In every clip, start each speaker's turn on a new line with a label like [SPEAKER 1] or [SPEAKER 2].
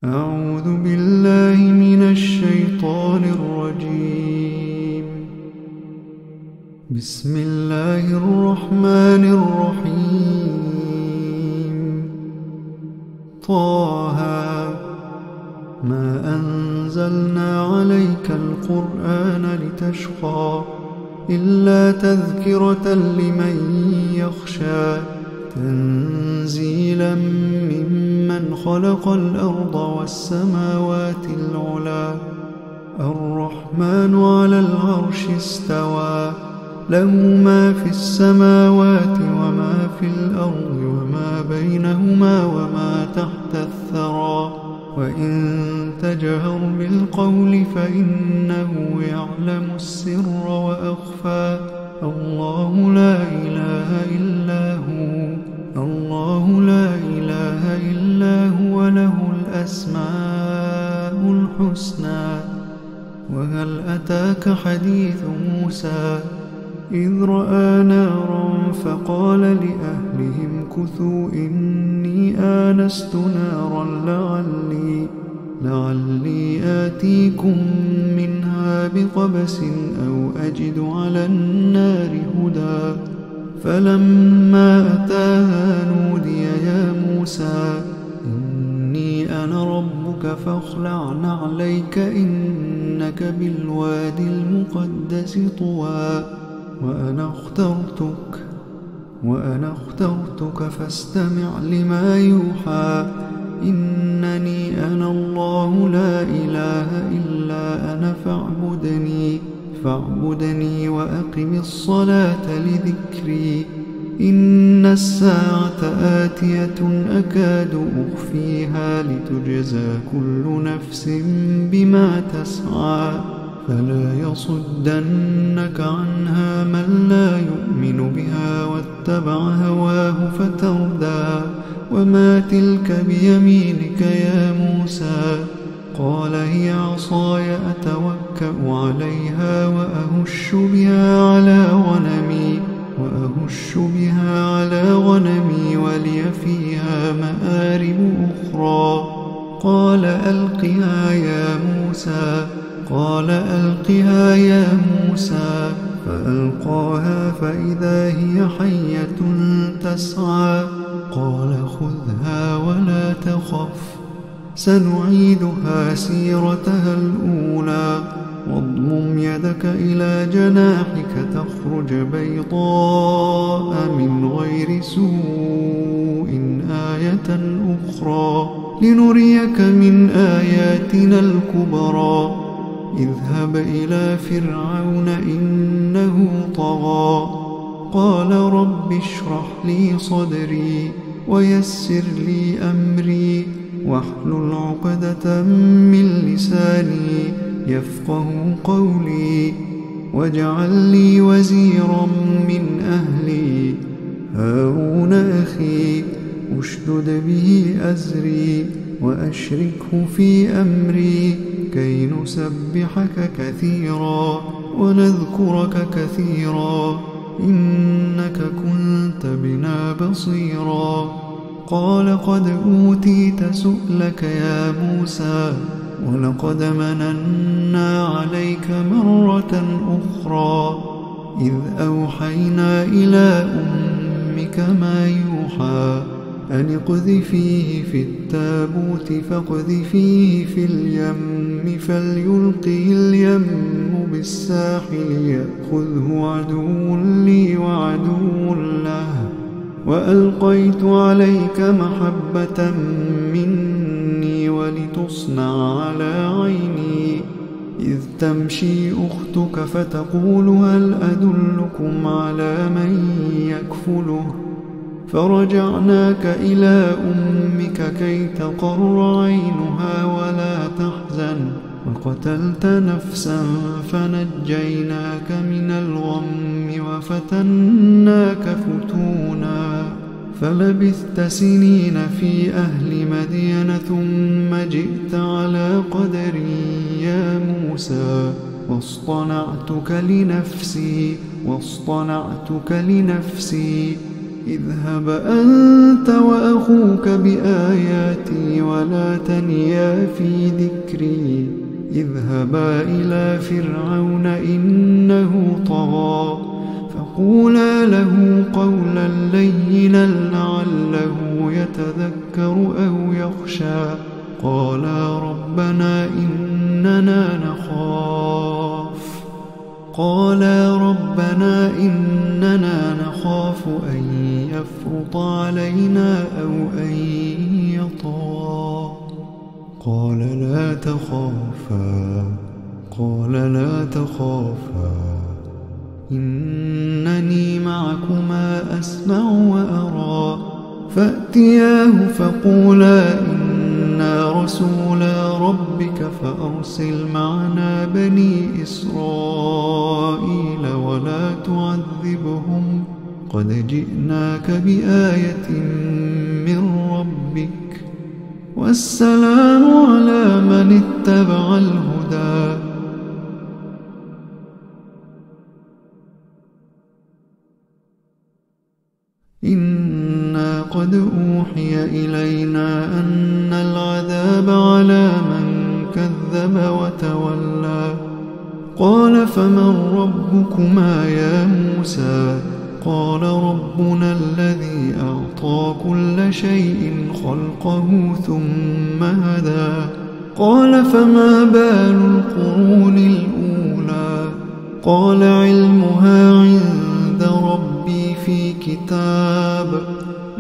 [SPEAKER 1] أعوذ بالله من الشيطان الرجيم. بسم الله الرحمن الرحيم. طه ما أنزلنا عليك القرآن لتشقى إلا تذكرة لمن يخشى تنزيلا ممن خلق الأرض والسماوات العلى الرحمن على العرش استوى له ما في السماوات وما في الأرض وما بينهما وما تحت الثرى وإن تجهر بالقول فإنه يعلم السر وأخفى الله لا إله إلا هو الله لا إله إلا هو له الأسماء الحسنى. وهل أتاك حديث موسى إذ رأى نارا فقال لأهلهم كثوا إني آنست نارا لعلي آتيكم منها بقبس أو أجد على النار هدى فلما أتاها نودي يا موسى إني أنا ربك فاخلع نعليك إنك بالوادي المقدس طوى وأنا اخترتك فاستمع لما يوحى إنني أنا الله لا إله إلا أنا فاعبدني وأقم الصلاة لذكري إن الساعة آتية أكاد أخفيها لتجزى كل نفس بما تسعى فلا يصدنك عنها من لا يؤمن بها واتبع هواه فتردى وما تلك بيمينك يا موسى قال هي عصاي أتوكأ عليها وأهش بها على غنمي ولي فيها مآرب أخرى قال ألقها يا موسى فألقاها فإذا هي حية تسعى قال خذها ولا تخف سنعيدها سيرتها الأولى واضمم يدك إلى جناحك تخرج بيضاء من غير سوء آية أخرى لنريك من آياتنا الكبرى اذهب إلى فرعون إنه طغى قال رب اشرح لي صدري ويسر لي أمري واحلل عقدة من لساني يفقه قولي واجعل لي وزيرا من أهلي هارون أخي اشدد به أزري وأشركه في أمري كي نسبحك كثيرا ونذكرك كثيرا إنك كنت بنا بصيرا قال قد أوتيت سؤلك يا موسى ولقد مننا عليك مرة أخرى إذ أوحينا إلى أمك ما يوحى أن اقذفيه في التابوت فاقذفيه في اليم فليلقه اليم بالساحل يأخذه عدو لي وعدو له وألقيت عليك محبة مني ولتصنع على عيني إذ تمشي أختك فتقول هل أدلكم على من يكفله فرجعناك إلى أمك كي تقر عينها ولا تحزن وقتلت نفسا فنجيناك من الغم وفتناك فتونا فلبثت سنين في أهل مدين ثم جئت على قدري يا موسى واصطنعتك لنفسي اذهب أنت وأخوك بآياتي ولا تنيا في ذكري اذهبا إلى فرعون إنه طغى فقولا له قولا لينا لعله يتذكر أو يخشى قالا ربنا إننا نخاف أن يفرط علينا أو أن يطغى قال لا تخافا إنني معكما أسمع وأرى فأتياه فقولا إنا رسولا ربك فأرسل معنا بني إسرائيل ولا تعذبهم قد جئناك بآية من ربك والسلام على من اتبع الهدى إنا قد أوحي إلينا أن العذاب على من كذب وتولى قال فمن ربكما يا موسى قال ربنا الذي أعطى كل شيء خلقه ثم هدى قال فما بال القرون الأولى قال علمها عند ربي في كتاب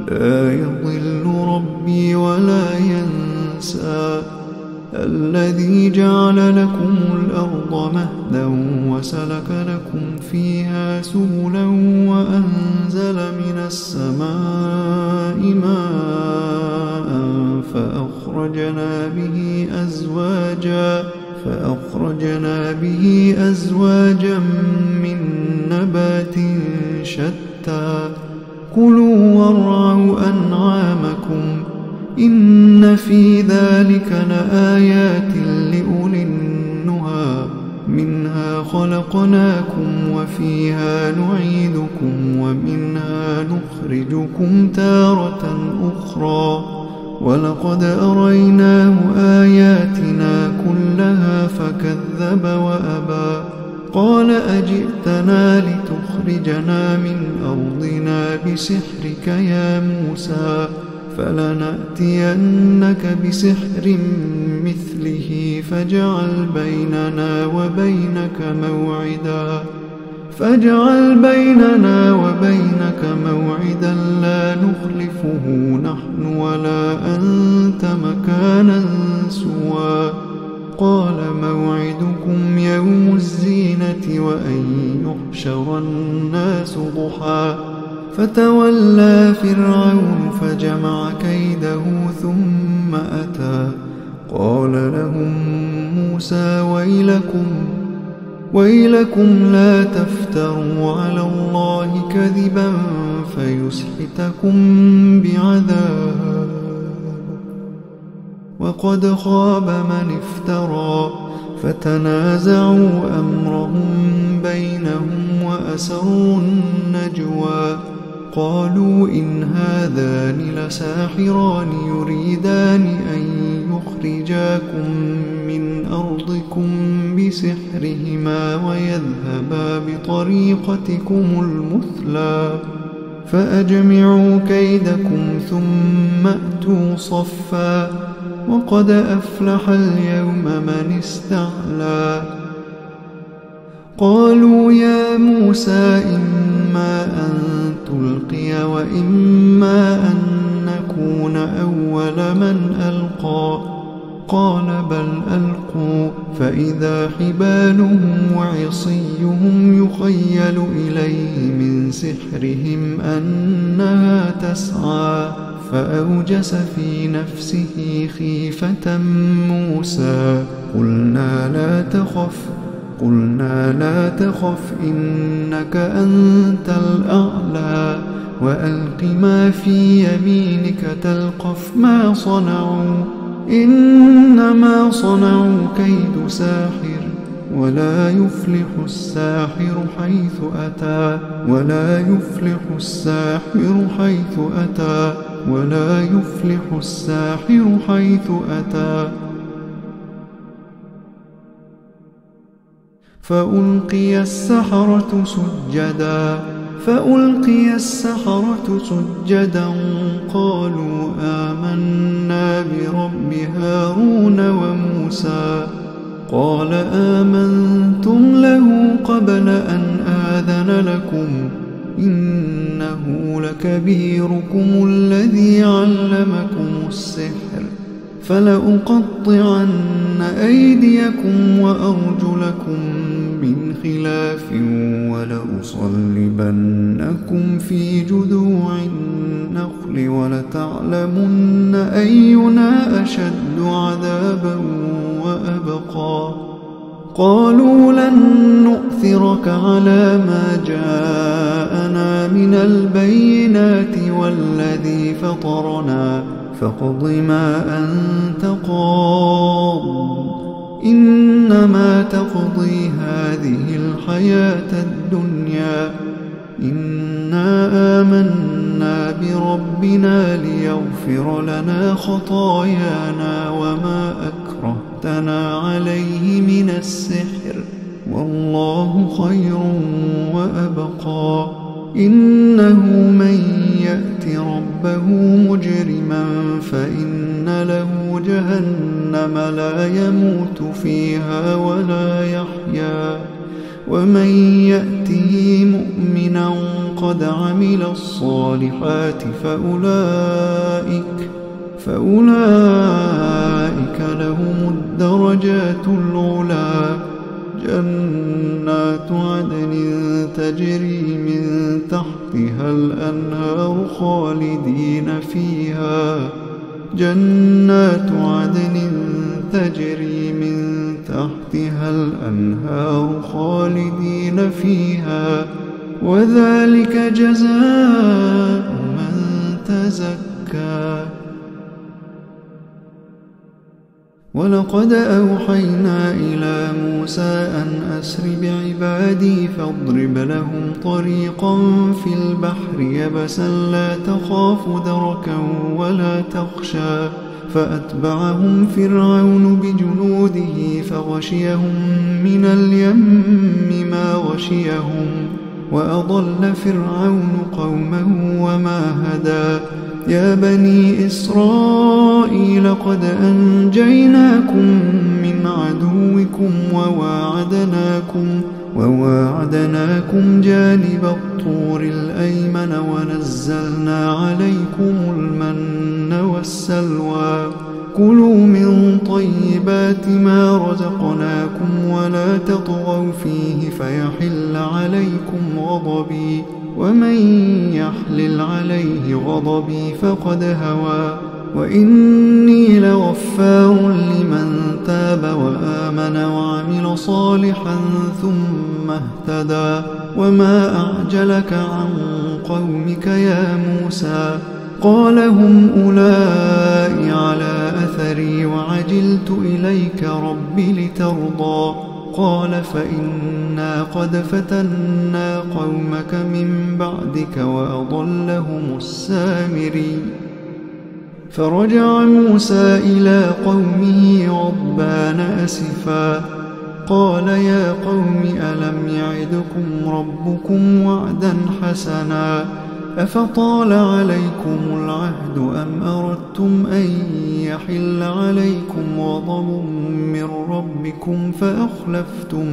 [SPEAKER 1] لا يضل ربي ولا ينسى الذي جعل لكم الأرض مهدا وسلك لكم فيها سبلا وأنزل من السماء ماء فأخرجنا به أزواجا من نبات شتى كلوا وارعوا أنعامكم إن في ذلك لآيات لأولي النهى منها خلقناكم وفيها نعيدكم ومنها نخرجكم تارة أخرى ولقد أريناه آياتنا كلها فكذب وأبى قال أجئتنا لتخرجنا من أرضنا بسحرك يا موسى فلنأتينك بسحر مثله فاجعل بيننا وبينك موعدا لا نخلفه نحن ولا أنت مكانا سوى قال موعدكم يوم الزينة وأن يحشر الناس ضحى فتولى فرعون فجمع كيده ثم أتى قال لهم موسى ويلكم لا تفتروا على الله كذبا فيسحتكم بعذاب وقد خاب من افترى فتنازعوا أمرهم بينهم وأسروا النجوى قالوا إن هذان لساحران يريدان أن يخرجاكم من أرضكم بسحرهما ويذهبا بطريقتكم المثلى فأجمعوا كيدكم ثم أتوا صفا وقد أفلح اليوم من استعلى قالوا يا موسى إما أن تلقي وإما أن نكون أول من ألقى قال بل ألقوا فإذا حبالهم وعصيهم يخيل إليه من سحرهم أنها تسعى فأوجس في نفسه خيفة موسى قلنا لا تخف إنك أنت الأعلى وألق ما في يمينك تلقف ما صنعوا إنما صنعوا كيد ساحر ولا يفلح الساحر حيث أتى ولا يفلح الساحر حيث أتى ولا يفلح الساحر حيث أتى. فألقي السحرة سجدا قالوا آمنا برب هارون وموسى. قال آمنتم له قبل أن آذن لكم إنه لكبيركم الذي علمكم السحر فلأقطعن أيديكم وأرجلكم من خلاف ولأصلبنكم في جذوع النخل ولتعلمن أينا أشد عذابا وأبقى. قالوا لن نؤثرك على ما جاءنا من البينات والذي فطرنا فاقض ما أنت قاض إنما تقضي هذه الحياة الدنيا إنا آمنا بربنا ليغفر لنا خطايانا وما أكرهتنا عليه من السحر والله خير وأبقى. إنه من يأت ربه مجرما فإن له جهنم لا يموت فيها ولا يحيا ومن يأته مؤمنا قد عمل الصالحات فأولئك لهم الدرجات العلى جنات عدن تجري من تحتها الأنهار خالدين فيها وذلك جزاء من تزكى. ولقد أوحينا إلى موسى أن أسر بعبادي فاضرب لهم طريقا في البحر يبسا لا تخاف دركا ولا تخشى. فأتبعهم فرعون بجنوده فغشيهم من اليم ما غشيهم وأضل فرعون قومه وما هدى. يا بني إسرائيل قد أنجيناكم من عدوكم وواعدناكم جانب الطور الأيمن ونزلنا عليكم المن والسلوى. كلوا من طيبات ما رزقناكم ولا تطغوا فيه فيحل عليكم غضبي ومن يحلل عليه غضبي فقد هوى. وإني لغفار لمن تاب وآمن وعمل صالحا ثم اهتدى. وما أعجلك عن قومك يا موسى؟ قال هم أولئك على أثري وعجلت إليك رب لترضى. قال فإنا قد فتنا قومك من بعدك وأضلهم السامري. فرجع موسى إلى قومه غضبان أسفا قال يا قوم ألم يعدكم ربكم وعدا حسنا أفطال عليكم العهد أم أردتم أن يحل عليكم غضب من ربكم فأخلفتم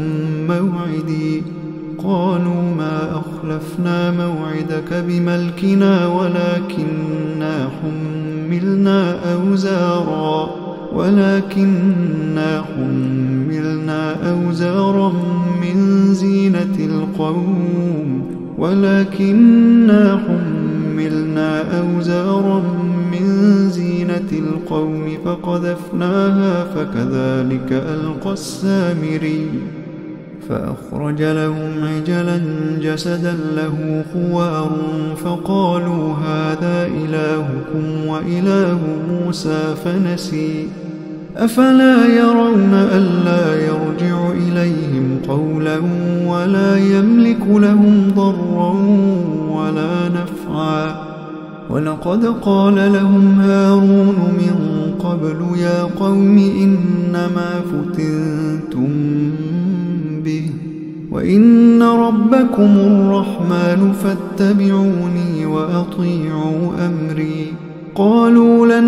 [SPEAKER 1] موعدي. قالوا ما أخلفنا موعدك بملكنا ولكننا حملنا أوزارا من زينة القوم فقذفناها فكذلك ألقى السامري. فأخرج لهم عجلا جسدا له خوار فقالوا هذا إلهكم وإله موسى فنسي. أفلا يرون ألا يرجع إليهم قولا ولا يملك لهم ضرا ولا نفعا ولقد قال لهم هارون من قبل يا قوم إنما فتنتم به وإن ربكم الرحمن فاتبعوني وأطيعوا أمري قالوا لن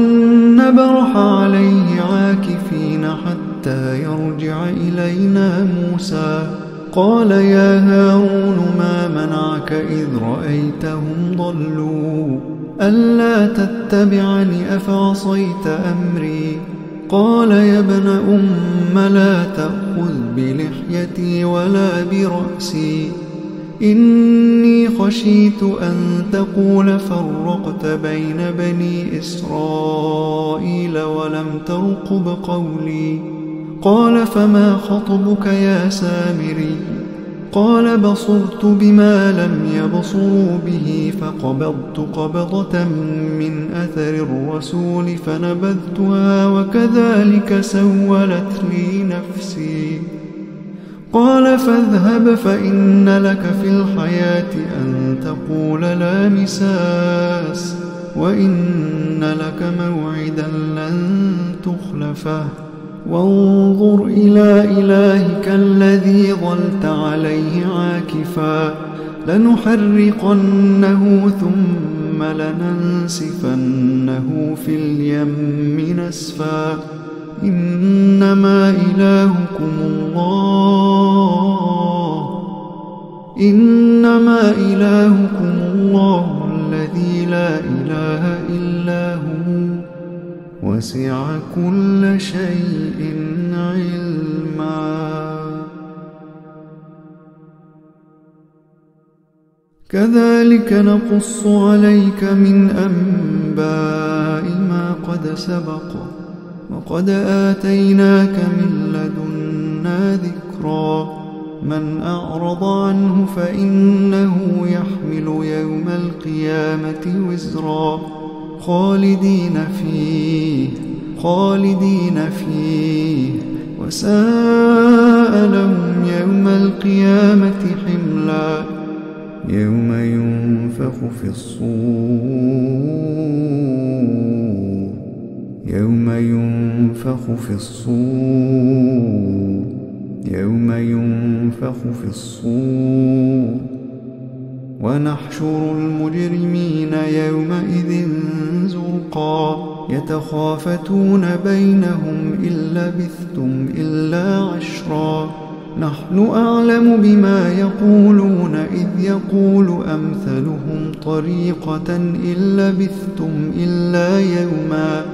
[SPEAKER 1] نبرح عليه عاكفين حتى يرجع إلينا موسى قال يا هارون ما منعك إذ رأيتهم ضلوا ألا تتبعني أفعصيت أمري قال يا ابن أم لا تأخذ بلحيتي ولا برأسي إني خشيت أن تقول فرقت بين بني إسرائيل ولم ترقب قولي قال فما خطبك يا سامري قال بصرت بما لم يبصروا به فقبضت قبضة من أثر الرسول فنبذتها وكذلك سولت لي نفسي قال فاذهب فإن لك في الحياة أن تقول لا مساس وإن لك موعدا لن تخلفه وانظر إلى إلهك الذي ظلت عليه عاكفا لنحرقنه ثم لننسفنه في اليم نسفا إنما إلهكم الله الذي لا إله إلا هو وسع كل شيء علما كذلك نقص عليك من أنباء ما قد سبق وقد آتيناك من لدنا ذكرا من أعرض عنه فإنه يحمل يوم القيامة وزرا خالدين فيه وساء لهم يوم القيامة حملا يوم ينفخ في الصور ونحشر المجرمين يومئذ زرقا يتخافتون بينهم إن لبثتم إلا عشرا نحن أعلم بما يقولون إذ يقول أمثلهم طريقة إن لبثتم إلا يوما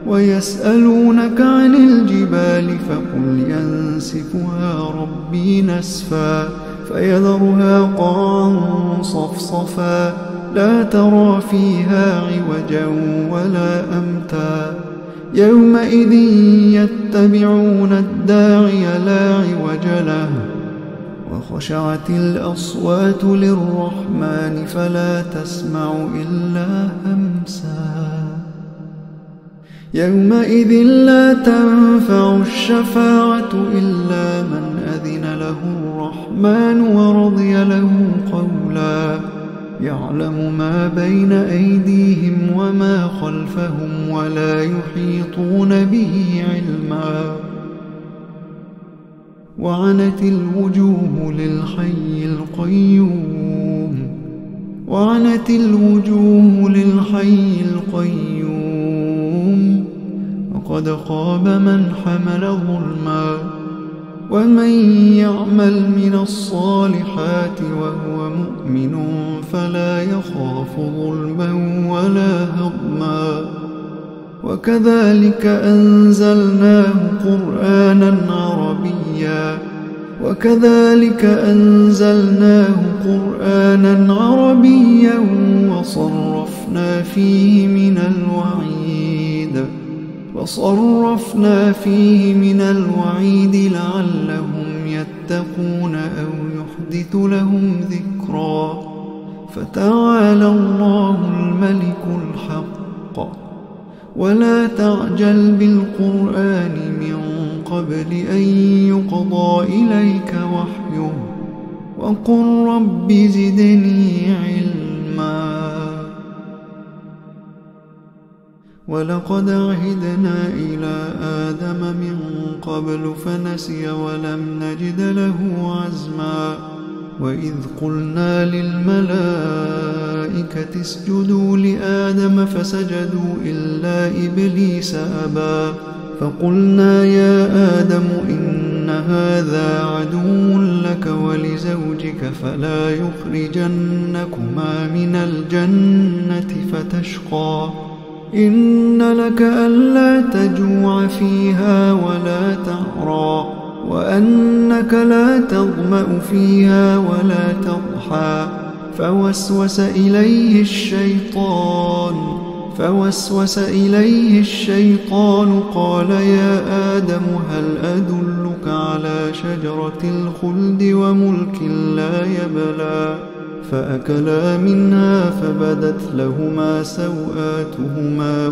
[SPEAKER 1] ويسألونك عن الجبال فقل ينسفها ربي نسفا فيذرها قاعا صفصفا لا ترى فيها عوجا ولا أمتا يومئذ يتبعون الداعي لا عوج له وخشعت الأصوات للرحمن فلا تسمع إلا همسا يومئذ لا تنفع الشفاعة إلا من أذن له الرحمن ورضي له قولا يعلم ما بين أيديهم وما خلفهم ولا يحيطون به علما وعنت الوجوه للحي القيوم وقد خاب من حمل ظلما ومن يعمل من الصالحات وهو مؤمن فلا يخاف ظلما ولا هضما وكذلك أنزلناه قرآنا عربيا وصرفنا فيه من الوعيد لعلهم يتقون أو يحدث لهم ذكرا فتعالى الله الملك الحق ولا تعجل بالقرآن من قبل أن يقضى إليك وحيه وقل رب زدني علما. ولقد عهدنا إلى آدم من قبل فنسي ولم نجد له عزما. وإذ قلنا للملائكة اسجدوا لآدم فسجدوا إلا إبليس أبى. فقلنا يا آدم إن هذا عدو لك ولزوجك فلا يخرجنكما من الجنة فتشقى. إن لك ألا تجوع فيها ولا تعرى وأنك لا تظمأ فيها ولا تضحى. فوسوس إليه الشيطان قال يا آدم هل أدلك على شجرة الخلد وملك لا يبلى. فأكلا منها فبدت لهما سوآتهما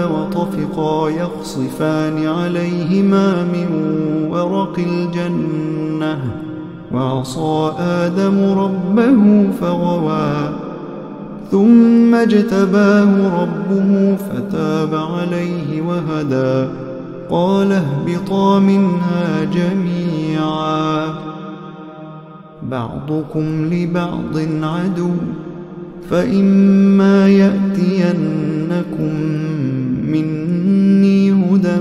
[SPEAKER 1] وطفقا يخصفان عليهما من ورق الجنة. وعصى آدم ربه فغوى ثم اجتباه ربه فتاب عليه وهدى. قال اهبطا منها جميعا بعضكم لبعض عدو فإما يأتينكم مني هدى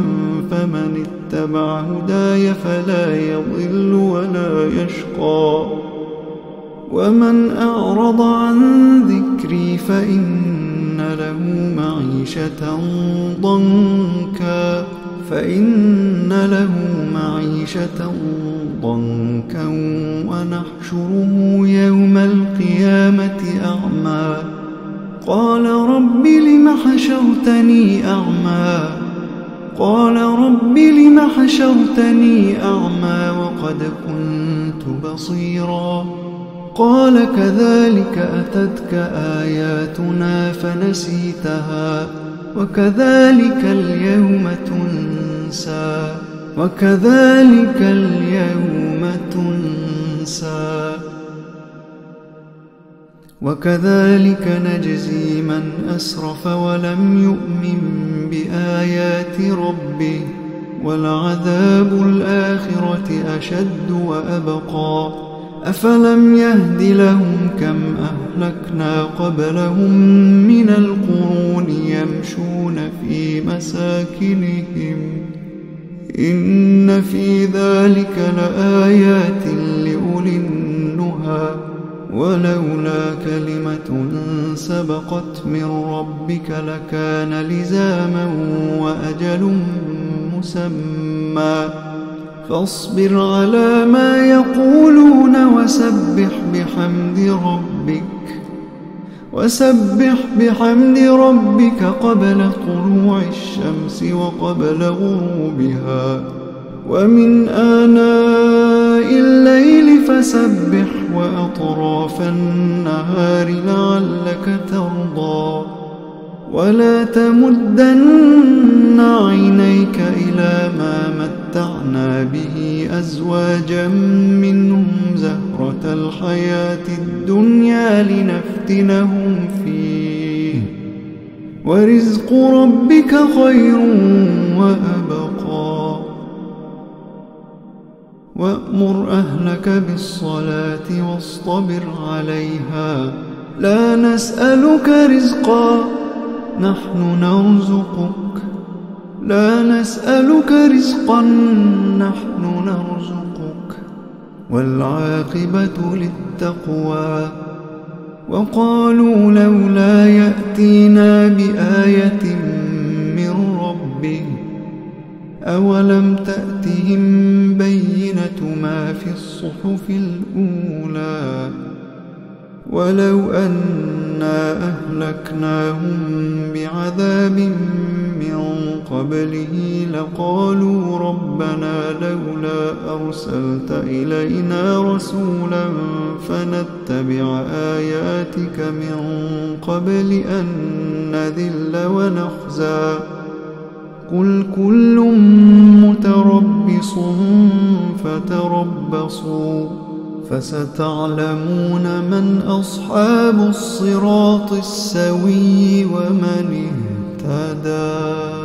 [SPEAKER 1] فمن اتبع هداي فلا يضل ولا يشقى. ومن أعرض عن ذكري فإن له معيشة ضنكا ونحشره يوم القيامة أعمى. قال رب لم حشرتني أعمى وقد كنت بصيرا. قال كذلك أتتك آياتنا فنسيتها وكذلك اليوم تنسى. وكذلك نجزي من أسرف ولم يؤمن بآيات ربه ولعذاب الآخرة أشد وأبقى. أفلم يهد لهم كم أهلكنا قبلهم من القرون يمشون في مساكنهم إن في ذلك لآيات لأولي النهى. ولولا كلمة سبقت من ربك لكان لزاما وأجل مسمى. فاصبر على ما يقولون وسبح بحمد ربك قبل طلوع الشمس وقبل غروبها ومن آناء الليل فسبح وأطراف النهار لعلك ترضى. ولا تمدن عينيك إلى ما متعنا به أزواجا منهم زهرة الحياة الدنيا لنفتنهم فيه ورزق ربك خير وأبقى. وأمر أهلك بالصلاة واصطبر عليها لا نسألك رزقا نحن نرزقك والعاقبة للتقوى. وقالوا لولا يأتينا بآية من ربه أولم تأتهم بينة ما في الصحف الأولى ولو أنا أهلكناهم بعذاب من قبله لقالوا ربنا لولا أرسلت إلينا رسولا فنتبع آياتك من قبل أن نذل ونخزى قل كل متربص فتربصوا فستعلمون من أصحاب الصراط السوي ومن اهتدى.